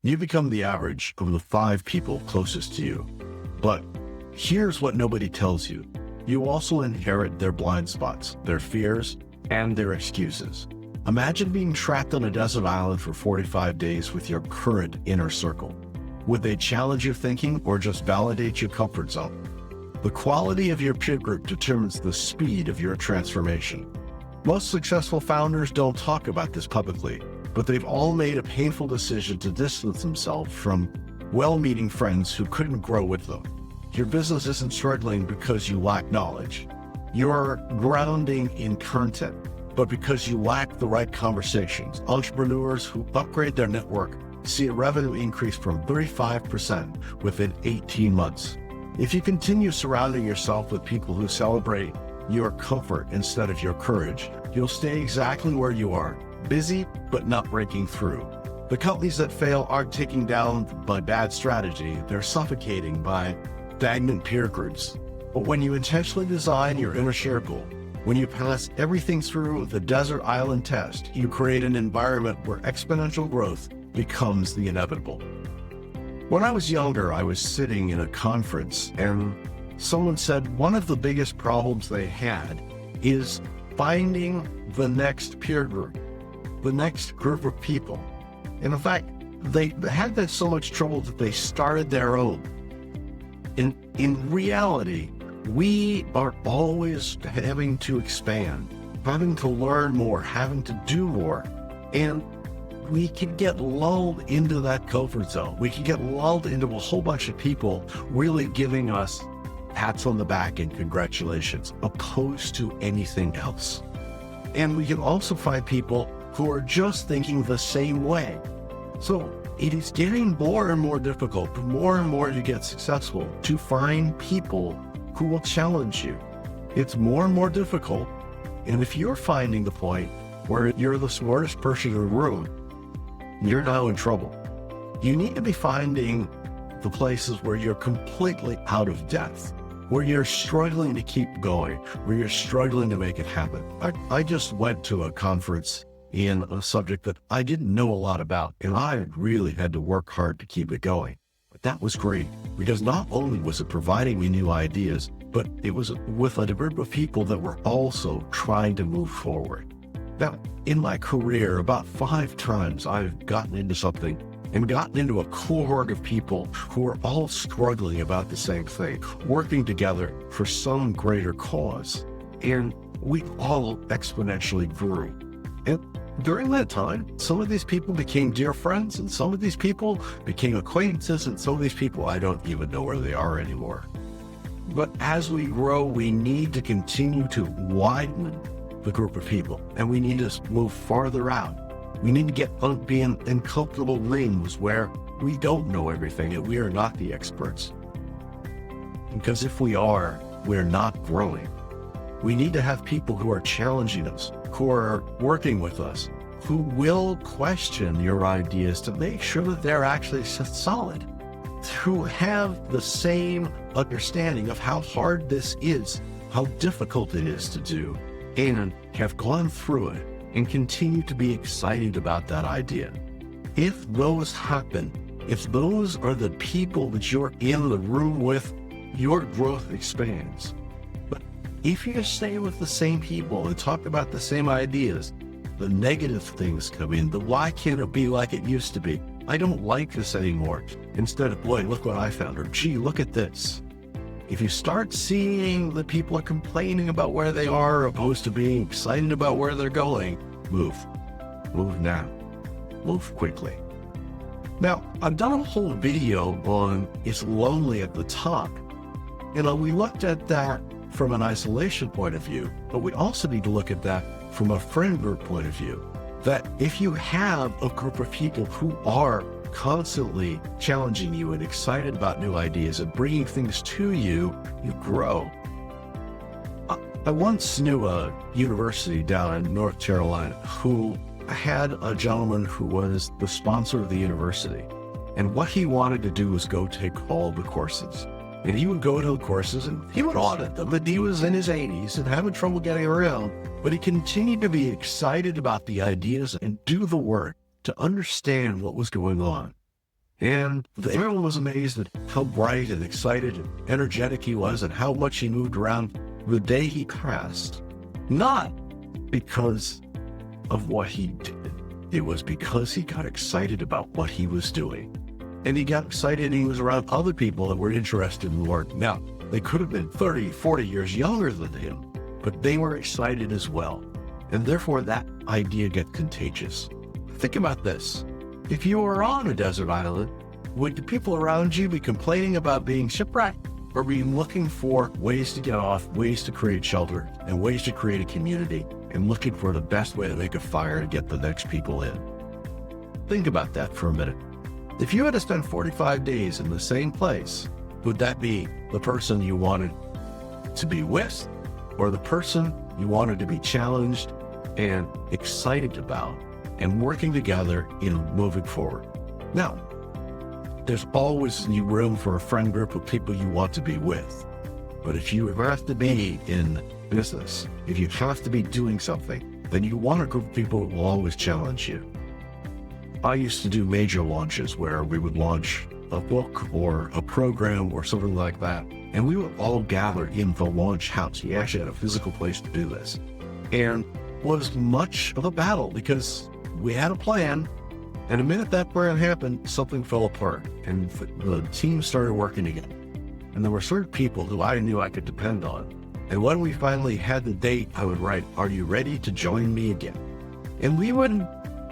You become the average of the 5 people closest to you. But here's what nobody tells you. You also inherit their blind spots, their fears, and their excuses. Imagine being trapped on a desert island for 45 days with your current inner circle. Would they challenge your thinking or just validate your comfort zone? The quality of your peer group determines the speed of your transformation. Most successful founders don't talk about this publicly, but they've all made a painful decision to distance themselves from well-meaning friends who couldn't grow with them. Your business isn't struggling because you lack knowledge. You're grounding in content, but because you lack the right conversations. Entrepreneurs who upgrade their network see a revenue increase from 35% within 18 months. If you continue surrounding yourself with people who celebrate your comfort instead of your courage, you'll stay exactly where you are, busy but not breaking through. The companies that fail aren't taken down by bad strategy, they're suffocating by stagnant peer groups. But when you intentionally design your inner circle, when you pass everything through the desert island test, you create an environment where exponential growth becomes the inevitable. When I was younger, I was sitting in a conference and someone said one of the biggest problems they had is finding the next peer group, the next group of people. And in fact, they had that so much trouble that they started their own. In reality, we are always having to expand, having to learn more, having to do more. And we can get lulled into that comfort zone. We can get lulled into a whole bunch of people really giving us pats on the back and congratulations, opposed to anything else. And we can also find people who are just thinking the same way. So it is getting more and more difficult, the more and more you get successful, to find people who will challenge you. It's more and more difficult. And if you're finding the point where you're the smartest person in the room, you're now in trouble. You need to be finding the places where you're completely out of depth, where you're struggling to keep going, where you're struggling to make it happen. I just went to a conference in a subject that I didn't know a lot about, and I really had to work hard to keep it going. But that was great, because not only was it providing me new ideas, but it was with a group of people that were also trying to move forward. Now, in my career, about 5 times I've gotten into something and gotten into a cohort of people who are all struggling about the same thing, working together for some greater cause. And we all exponentially grew. And during that time, some of these people became dear friends, and some of these people became acquaintances, and some of these people, I don't even know where they are anymore. But as we grow, we need to continue to widen the group of people, and we need to move farther out. We need to get be in uncomfortable lanes where we don't know everything and we are not the experts. Because if we are, we're not growing. We need to have people who are challenging us, who are working with us, who will question your ideas to make sure that they're actually solid, who have the same understanding of how hard this is, how difficult it is to do, and have gone through it and continue to be excited about that idea. If those happen, if those are the people that you're in the room with, your growth expands. But if you stay with the same people and talk about the same ideas, the negative things come in. The why can't it be like it used to be? I don't like this anymore. Instead of, boy, look what I found, or gee, look at this. If you start seeing that people are complaining about where they are opposed to being excited about where they're going, move. Move now. Move quickly. Now, I've done a whole video on It's Lonely at the Top. We looked at that from an isolation point of view, but we also need to look at that from a friend group point of view. That if you have a group of people who are constantly challenging you and excited about new ideas and bringing things to you, you grow. I once knew a university down in North Carolina who had a gentleman who was the sponsor of the university. And what he wanted to do was go take all the courses. And he would go to the courses and he would audit them. And he was in his 80s and having trouble getting around, but he continued to be excited about the ideas and do the work to understand what was going on. And everyone was amazed at how bright and excited and energetic he was and how much he moved around the day he passed. Not because of what he did. It was because he got excited about what he was doing. And he got excited and he was around other people that were interested in work. Now, they could have been 30, 40 years younger than him, but they were excited as well. And therefore that idea gets contagious. Think about this. If you were on a desert island, would the people around you be complaining about being shipwrecked, or be looking for ways to get off, ways to create shelter, and ways to create a community, and looking for the best way to make a fire to get the next people in? Think about that for a minute. If you had to spend 45 days in the same place, would that be the person you wanted to be with, or the person you wanted to be challenged and excited about and working together in moving forward? Now, there's always room for a friend group of people you want to be with. But if you have to be in business, if you have to be doing something, then you want a group of people who will always challenge you. I used to do major launches where we would launch a book or a program or something like that, and we would all gather in the launch house. We actually had a physical place to do this. And it was much of a battle because we had a plan, and the minute that plan happened, something fell apart, and the team started working again. And there were certain people who I knew I could depend on. And when we finally had the date, I would write, "Are you ready to join me again?" And we would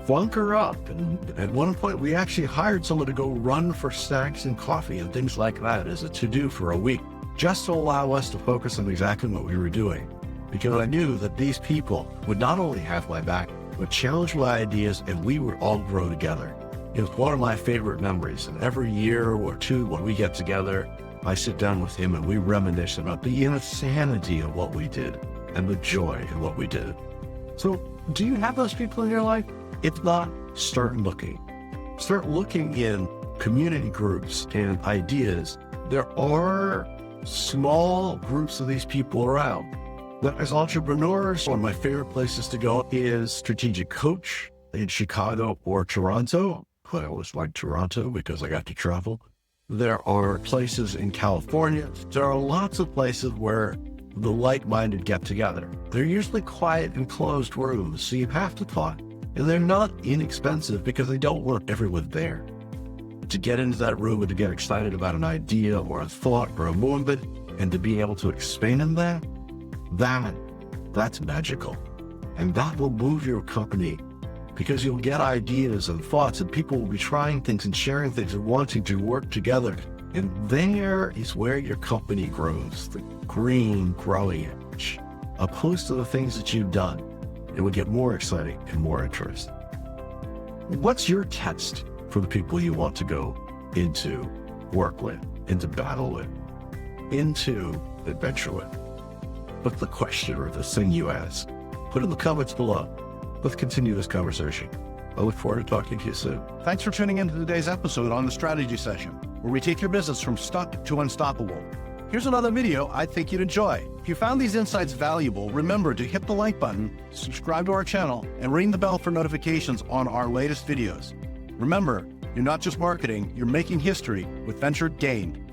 bunker up. And at one point, we actually hired someone to go run for snacks and coffee and things like that as a to-do for a week, just to allow us to focus on exactly what we were doing. Because I knew that these people would not only have my back, but challenge my ideas, and we would all grow together. It was one of my favorite memories. And every year or two, when we get together, I sit down with him and we reminisce about the insanity of what we did and the joy in what we did. So do you have those people in your life? If not, start looking. Start looking in community groups and ideas. There are small groups of these people around. As entrepreneurs, one of my favorite places to go is Strategic Coach in Chicago or Toronto. I always like Toronto because I got to travel. There are places in California. There are lots of places where the like-minded get together. They're usually quiet and closed rooms, so you have to talk. And they're not inexpensive because they don't want everyone there. To get into that room and to get excited about an idea or a thought or a movement and to be able to expand in that, that's magical. And that will move your company because you'll get ideas and thoughts and people will be trying things and sharing things and wanting to work together. And there is where your company grows, the green growing edge, opposed to the things that you've done. It would get more exciting and more interesting. What's your test for the people you want to go into work with, into battle with, into adventure with? What's the question or the thing you ask? Put it in the comments below. Let's continue this conversation. I look forward to talking to you soon. Thanks for tuning into today's episode on the Strategy Session, where we take your business from stuck to unstoppable. Here's another video I think you'd enjoy. If you found these insights valuable, remember to hit the like button, subscribe to our channel, and ring the bell for notifications on our latest videos. Remember, you're not just marketing, you're making history with Venture Gained.